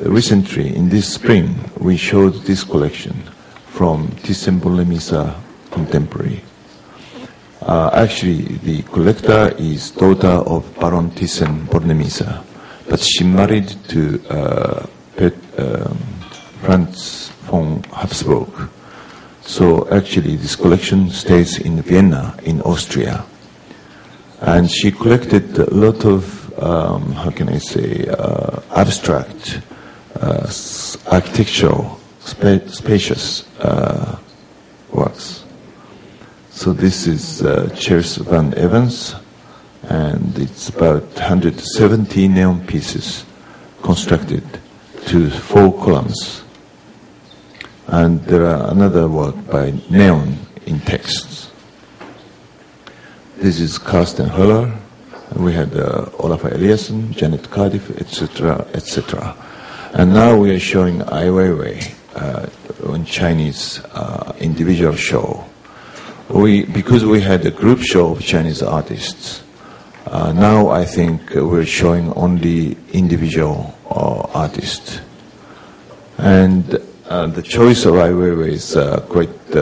recently, in this spring, we showed this collection from Thyssen-Bornemisza Contemporary. Actually, the collector is daughter of Baron Thyssen-Bornemisza, but she married to Franz von Habsburg. So actually, this collection stays in Vienna, in Austria. And she collected a lot of, how can I say, abstract, architectural, spacious works. So this is Chairs van Evans, and it's about 170 neon pieces constructed to 4 columns. And there are another work by Neon in texts. This is Carsten Höller. We had Olaf Eliasson, Janet Cardiff, etc., etc. And now we are showing Ai Weiwei on Chinese individual show. Because we had a group show of Chinese artists, now I think we're showing only individual artists. And the choice of Ai Weiwei is quite,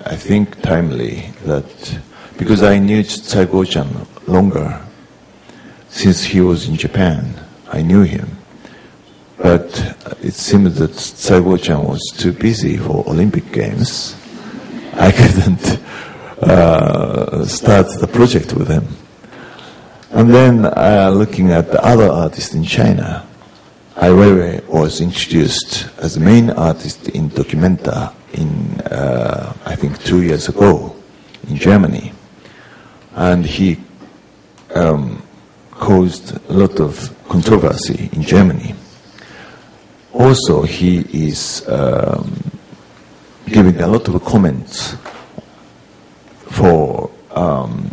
I think, timely. That because I knew Tsai Go-chan longer, since he was in Japan, I knew him. But it seemed that Tsai Go-chan was too busy for Olympic Games. I couldn't start the project with him. And then looking at the other artists in China, Ai Weiwei was introduced as the main artist in Documenta in, I think, 2 years ago in Germany. And he caused a lot of controversy in Germany. Also, he is giving a lot of comments for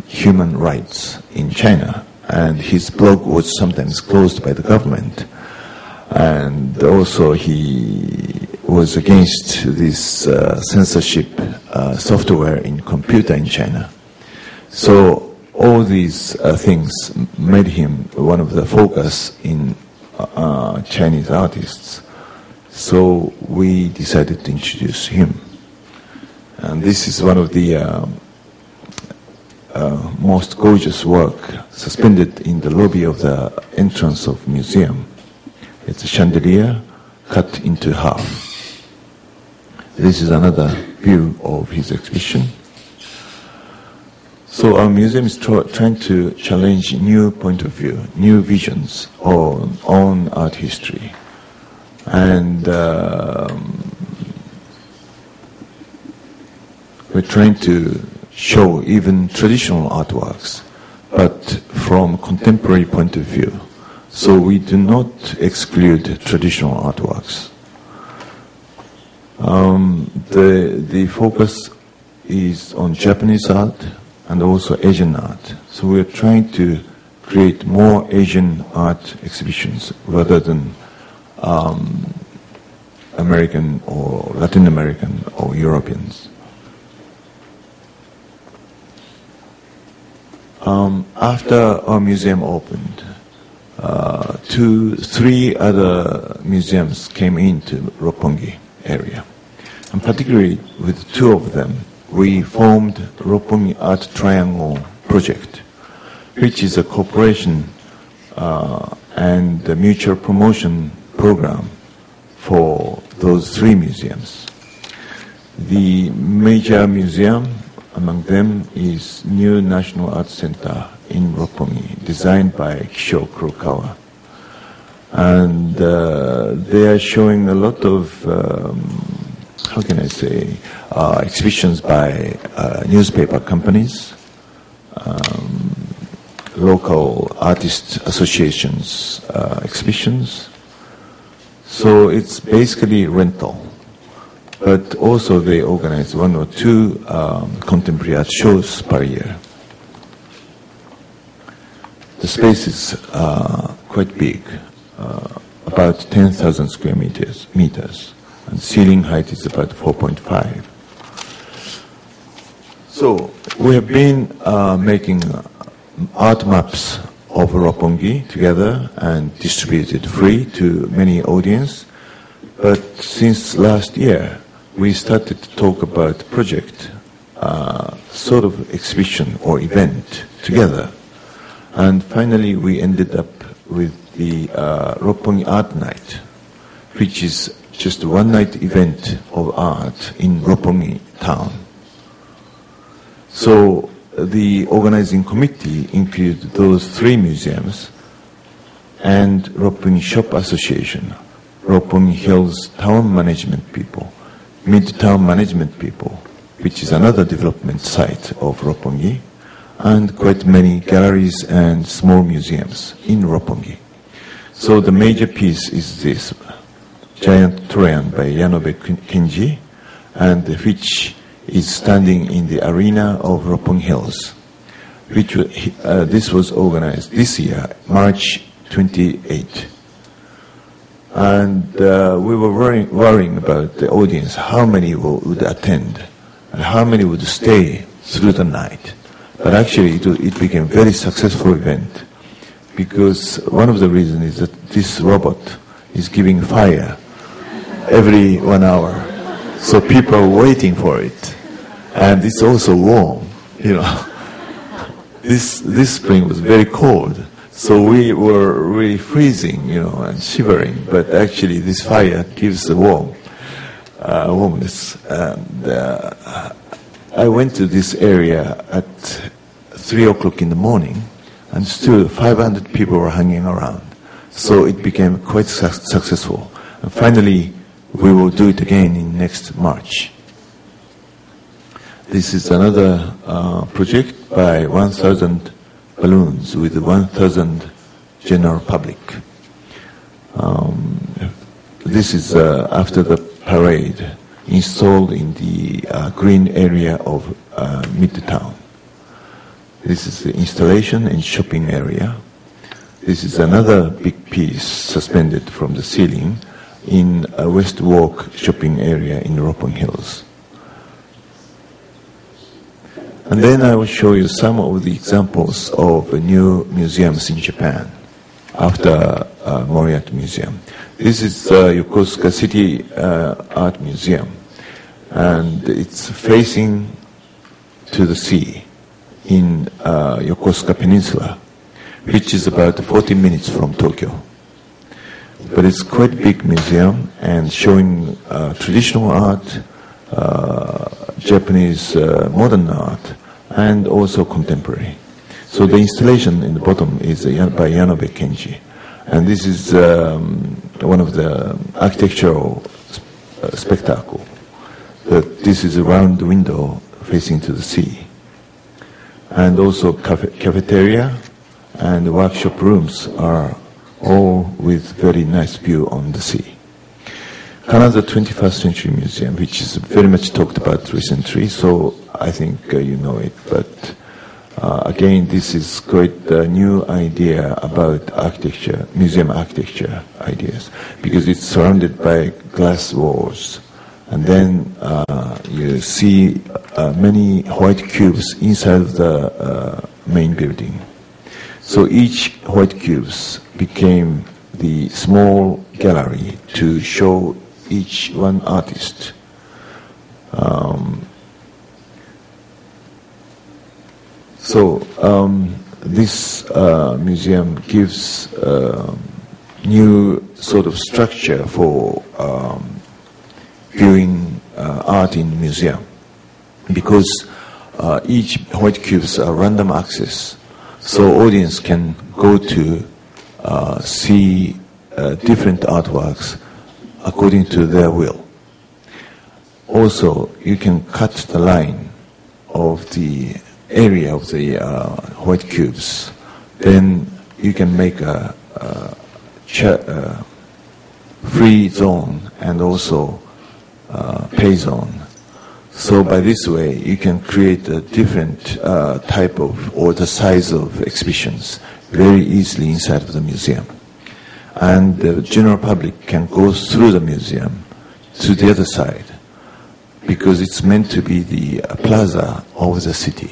human rights in China. And his blog was sometimes closed by the government. And also he was against this censorship software in computer in China. So all these things made him one of the focus in Chinese artists. So we decided to introduce him. And this is one of the most gorgeous work suspended in the lobby of the entrance of museum. It's a chandelier cut into half. This is another view of his exhibition. So our museum is trying to challenge new point of view, new visions on art history. And we're trying to show even traditional artworks, but from contemporary point of view. So we do not exclude traditional artworks. The focus is on Japanese art and also Asian art. So we're trying to create more Asian art exhibitions rather than American or Latin American or Europeans. After our museum opened, 3 other museums came into Roppongi area. And particularly with 2 of them, we formed Roppongi Art Triangle Project, which is a cooperation and a mutual promotion program for those 3 museums. The major museum among them is New National Art Center in Roppongi, designed by Kisho Kurokawa. And they are showing a lot of, how can I say, exhibitions by newspaper companies, local artist associations exhibitions. So it's basically rental. But also they organize 1 or 2 contemporary art shows per year. The space is quite big, about 10,000 square meters, and ceiling height is about 4.5. So we have been making art maps of Roppongi together and distributed free to many audience. But since last year, we started to talk about project, sort of exhibition or event together. And finally, we ended up with the Roppongi Art Night, which is just a one-night event of art in Roppongi town. So the organizing committee included those three museums and Roppongi Shop Association, Roppongi Hills Town Management People, Midtown Management People, which is another development site of Roppongi, and quite many galleries and small museums in Roppongi. So the major piece is this giant Troyan by Yanobe Kenji, and which is standing in the arena of Roppongi Hills. This was organized this year, March 28. And we were worrying about the audience, how many would attend, and how many would stay through the night. But actually, it became a very successful event, because one of the reasons is that this robot is giving fire every 1 hour. So people are waiting for it. And it's also warm, you know. This spring was very cold. So we were really freezing, you know, and shivering. But actually this fire gives the warmness. And I went to this area at 3 o'clock in the morning, and still 500 people were hanging around. So it became quite successful. And finally, we will do it again in next March. This is another project by 1,000 balloons with 1,000 general public. This is after the parade, installed in the green area of Midtown. This is the installation and shopping area. This is another big piece suspended from the ceiling in a West Walk shopping area in Roppongi Hills. And then I will show you some of the examples of new museums in Japan after Moriarty Museum. This is Yokosuka City Art Museum, and it's facing to the sea in Yokosuka Peninsula, which is about 40 minutes from Tokyo. But it's quite big museum and showing traditional art, Japanese modern art, and also contemporary. So the installation in the bottom is by Yanobe Kenji. And this is one of the architectural spectacle. This is a round window facing to the sea. And also cafeteria and workshop rooms are all with very nice view on the sea. Another 21st Century Museum, which is very much talked about recently, so I think you know it. But again, this is quite a new idea about architecture, museum architecture ideas, because it's surrounded by glass walls. And then you see many white cubes inside the main building. So each white cubes became the small gallery to show each one artist. This museum gives new sort of structure for viewing art in museum, because each white cubes are random access, so audience can go to see different artworks according to their will. Also, you can cut the line of the area of the white cubes. Then you can make a free zone and also pay zone. So by this way, you can create a different type of or the size of exhibitions very easily inside of the museum. And the general public can go through the museum to the other side, because it's meant to be the plaza of the city.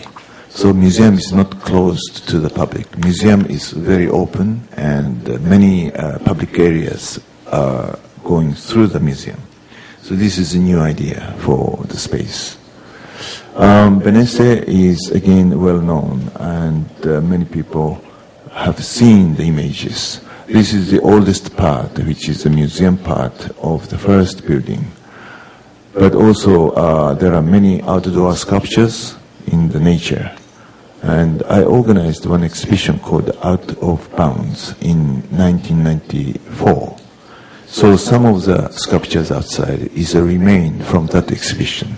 So museum is not closed to the public. Museum is very open, and many public areas are going through the museum. So this is a new idea for the space. Benesse is again well known, and many people have seen the images. This is the oldest part, which is the museum part of the first building. But also there are many outdoor sculptures in the nature. And I organized one exhibition called Out of Bounds in 1994. So some of the sculptures outside is a remain from that exhibition.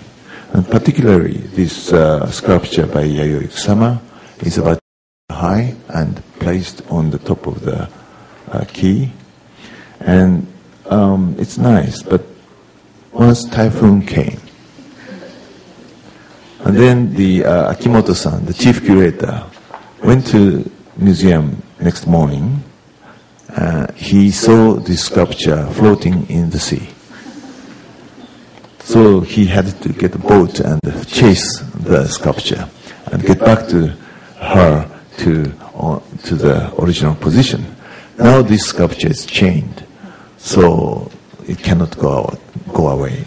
And particularly this sculpture by Yayoi Kusama is about high and placed on the top of the quay. And it's nice, but once typhoon came, and then the Akimoto-san, the chief curator, went to museum next morning. He saw this sculpture floating in the sea. So he had to get a boat and chase the sculpture and get back to her to the original position. Now this sculpture is chained, so it cannot go away.